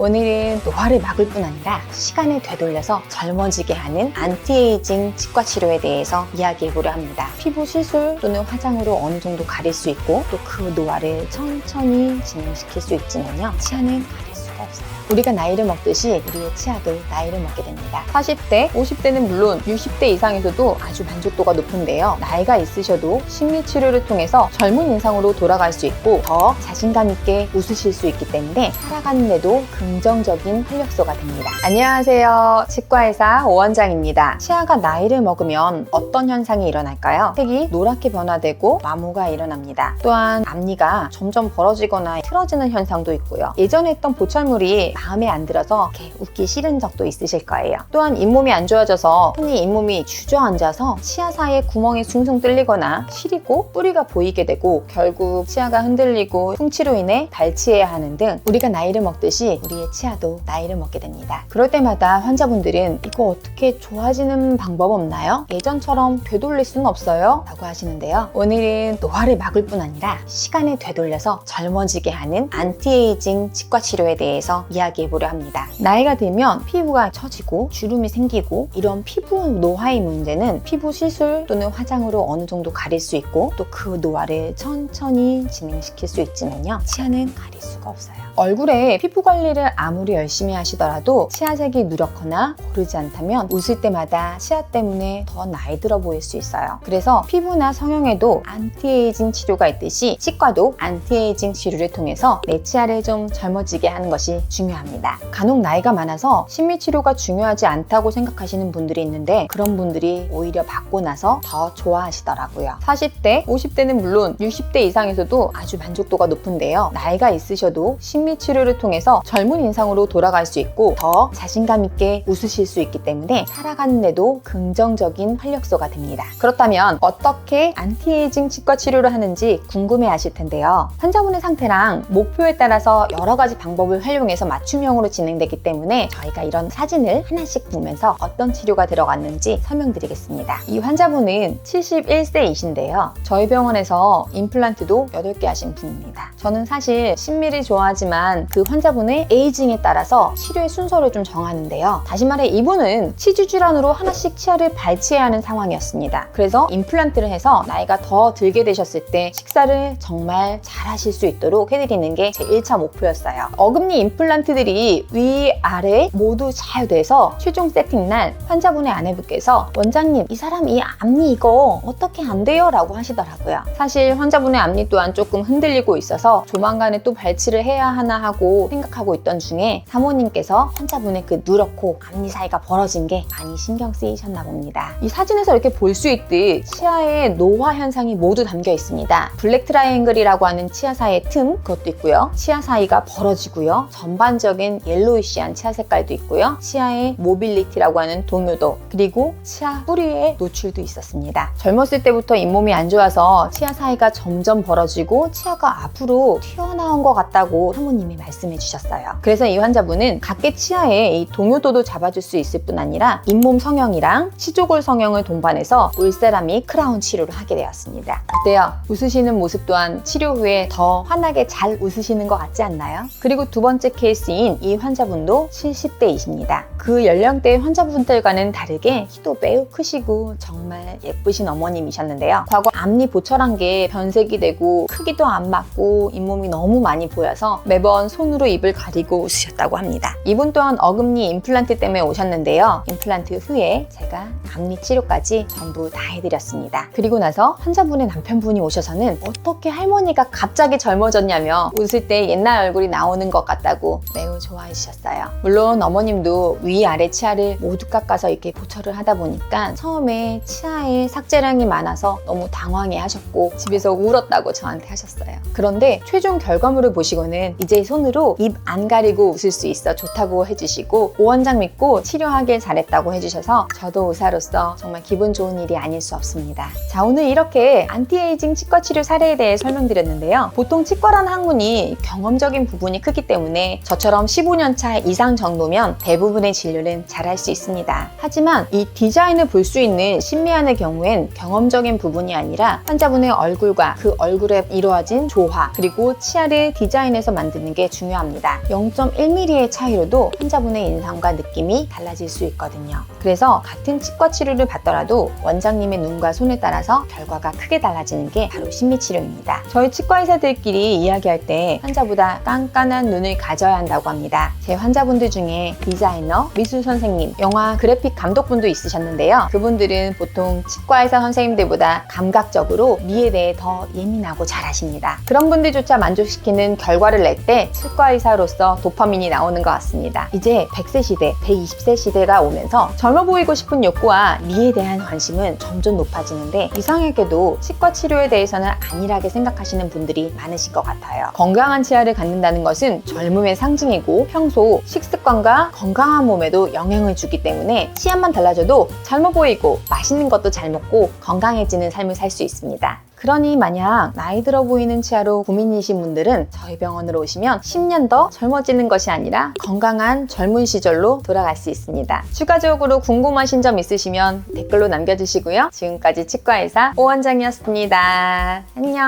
오늘은 노화를 막을 뿐 아니라 시간을 되돌려서 젊어지게 하는 안티에이징 치과 치료에 대해서 이야기해보려 합니다. 피부 시술 또는 화장으로 어느 정도 가릴 수 있고 또 그 노화를 천천히 진행시킬 수 있지만요, 치아는 가릴 수가 없어요. 우리가 나이를 먹듯이 우리의 치아도 나이를 먹게 됩니다. 40대, 50대는 물론 60대 이상에서도 아주 만족도가 높은데요. 나이가 있으셔도 심리치료를 통해서 젊은 인상으로 돌아갈 수 있고 더 자신감 있게 웃으실 수 있기 때문에 살아가는 데도 긍정적인 활력소가 됩니다. 안녕하세요. 치과의사 오원장입니다. 치아가 나이를 먹으면 어떤 현상이 일어날까요? 색이 노랗게 변화되고 마모가 일어납니다. 또한 앞니가 점점 벌어지거나 틀어지는 현상도 있고요. 예전에 했던 보철물이 마음에 안 들어서 이렇게 웃기 싫은 적도 있으실 거예요. 또한 잇몸이 안 좋아져서 흔히 잇몸이 주저앉아서 치아 사이에 구멍이 숭숭 뚫리거나 시리고 뿌리가 보이게 되고 결국 치아가 흔들리고 풍치로 인해 발치해야 하는 등 우리가 나이를 먹듯이 우리의 치아도 나이를 먹게 됩니다. 그럴 때마다 환자분들은 이거 어떻게 좋아지는 방법 없나요? 예전처럼 되돌릴 수는 없어요? 라고 하시는데요. 오늘은 노화를 막을 뿐 아니라 시간을 되돌려서 젊어지게 하는 안티에이징 치과 치료에 대해서 이야기해보려 합니다. 나이가 들면 피부가 처지고 주름이 생기고 이런 피부 노화의 문제는 피부 시술 또는 화장으로 어느 정도 가릴 수 있고 또 그 노화를 천천히 진행시킬 수 있지만요, 치아는 가릴 수가 없어요. 얼굴에 피부 관리를 아무리 열심히 하시더라도 치아색이 누렇거나 고르지 않다면 웃을 때마다 치아 때문에 더 나이 들어 보일 수 있어요. 그래서 피부나 성형에도 안티에이징 치료가 있듯이 치과도 안티에이징 치료를 통해서 내 치아를 좀 젊어지게 하는 것이 중요합니다. 간혹 나이가 많아서 심리치료가 중요하지 않다고 생각하시는 분들이 있는데 그런 분들이 오히려 받고 나서 더 좋아하시더라고요. 40대, 50대는 물론 60대 이상에서도 아주 만족도가 높은데요. 나이가 있으셔도 심리치료를 통해서 젊은 인상으로 돌아갈 수 있고 더 자신감 있게 웃으실 수 있기 때문에 살아가는 데도 긍정적인 활력소가 됩니다. 그렇다면 어떻게 안티에이징 치과 치료를 하는지 궁금해 하실 텐데요. 환자분의 상태랑 목표에 따라서 여러 가지 방법을 활용해서 맞춤형으로 진행되기 때문에 저희가 이런 사진을 하나씩 보면서 어떤 치료가 들어갔는지 설명드리겠습니다. 이 환자분은 71세이신데요. 저희 병원에서 임플란트도 8개 하신 분입니다. 저는 사실 신미를 좋아하지만 그 환자분의 에이징에 따라서 치료의 순서를 좀 정하는데요. 다시 말해 이분은 치주 질환으로 하나씩 치아를 발치해야 하는 상황이었습니다. 그래서 임플란트를 해서 나이가 더 들게 되셨을 때 식사를 정말 잘 하실 수 있도록 해드리는 게 제 1차 목표였어요. 어금니 임플란트들이 위, 아래 모두 잘 돼서 최종 세팅날 환자분의 아내분께서 원장님 이 사람 이 앞니 이거 어떻게 안 돼요? 라고 하시더라고요. 사실 환자분의 앞니 또한 조금 흔들리고 있어서 조만간에 또 발치를 해야 하나 하고 생각하고 있던 중에 사모님께서 환자분의 그 누렇고 앞니 사이가 벌어진 게 많이 신경 쓰이셨나 봅니다. 이 사진에서 이렇게 볼 수 있듯 치아의 노화 현상이 모두 담겨 있습니다. 블랙 트라이앵글이라고 하는 치아 사이의 틈 그것도 있고요. 치아 사이가 벌어지고요. 전반적인 옐로이시한 치아 색깔도 있고요. 치아의 모빌리티라고 하는 동요도 그리고 치아 뿌리의 노출도 있었습니다. 젊었을 때부터 잇몸이 안 좋아서 치아 사이가 점점 벌어지고 치아가 앞으로 튀어나온 것 같다고 사모님이 말씀해 주셨어요. 그래서 이 환자분은 각계 치아의 이 동요도도 잡아줄 수 있을 뿐 아니라 잇몸 성형이랑 치조골 성형을 동반해서 울세라믹 크라운 치료를 하게 되었습니다. 어때요? 웃으시는 모습 또한 치료 후에 더 환하게 잘 웃으시는 것 같지 않나요? 그리고 두 번째 케이스인 이 환자분도 70대이십니다. 그 연령대의 환자분들과는 다르게 키도 매우 크시고 정말 예쁘신 어머님이셨는데요. 과거 앞니 보철한 게 변색이 되고 크기도 안 맞고 잇몸이 너무 많이 보여서 매번 손으로 입을 가리고 웃으셨다고 합니다. 이분 또한 어금니 임플란트 때문에 오셨는데요. 임플란트 후에 제가 앞니 치료까지 전부 다 해드렸습니다. 그리고 나서 환자분의 남편분이 오셔서는 어떻게 할머니가 갑자기 젊어졌냐며 웃을 때 옛날 얼굴이 나오는 것 같다고 매우 좋아해 주셨어요. 물론 어머님도 위아래 치아를 모두 깎아서 이렇게 보철을 하다 보니까 처음에 치아에 삭제량이 많아서 너무 당황해 하셨고 집에서 울었다고 저한테 하셨어요. 그런데 최종 결과물을 보시고는 이제 손으로 입 안 가리고 웃을 수 있어 좋다고 해주시고 오원장 믿고 치료하길 잘했다고 해주셔서 저도 의사로서 정말 기분 좋은 일이 아닐 수 없습니다. 자, 오늘 이렇게 안티에이징 치과 치료 사례에 대해 설명드렸는데요. 보통 치과라는 학문이 경험적인 부분이 크기 때문에 저처럼 저처럼 15년 차 이상 정도면 대부분의 진료는 잘할 수 있습니다. 하지만 이 디자인을 볼 수 있는 심미안의 경우엔 경험적인 부분이 아니라 환자분의 얼굴과 그 얼굴에 이루어진 조화 그리고 치아를 디자인해서 만드는 게 중요합니다. 0.1mm의 차이로도 환자분의 인상과 느낌이 달라질 수 있거든요. 그래서 같은 치과 치료를 받더라도 원장님의 눈과 손에 따라서 결과가 크게 달라지는 게 바로 심미치료입니다. 저희 치과 의사들끼리 이야기할 때 환자보다 깐깐한 눈을 가져야 한다고 합니다. 제 환자분들 중에 디자이너, 미술 선생님, 영화 그래픽 감독분도 있으셨는데요. 그분들은 보통 치과 의사 선생님들보다 감각적으로 미에 대해 더 예민하고 잘하십니다. 그런 분들조차 만족시키는 결과를 낼 때 치과 의사로서 도파민이 나오는 것 같습니다. 이제 100세 시대, 120세 시대가 오면서 젊어 보이고 싶은 욕구와 미에 대한 관심은 점점 높아지는데 이상하게도 치과 치료에 대해서는 안일하게 생각하시는 분들이 많으신 것 같아요. 건강한 치아를 갖는다는 것은 젊음의 상징이고 평소 식습관과 건강한 몸에도 영향을 주기 때문에 치아만 달라져도 젊어 보이고 맛있는 것도 잘 먹고 건강해지는 삶을 살 수 있습니다. 그러니 만약 나이 들어 보이는 치아로 고민이신 분들은 저희 병원으로 오시면 10년 더 젊어지는 것이 아니라 건강한 젊은 시절로 돌아갈 수 있습니다. 추가적으로 궁금하신 점 있으시면 댓글로 남겨주시고요. 지금까지 치과의사 오 원장이었습니다. 안녕.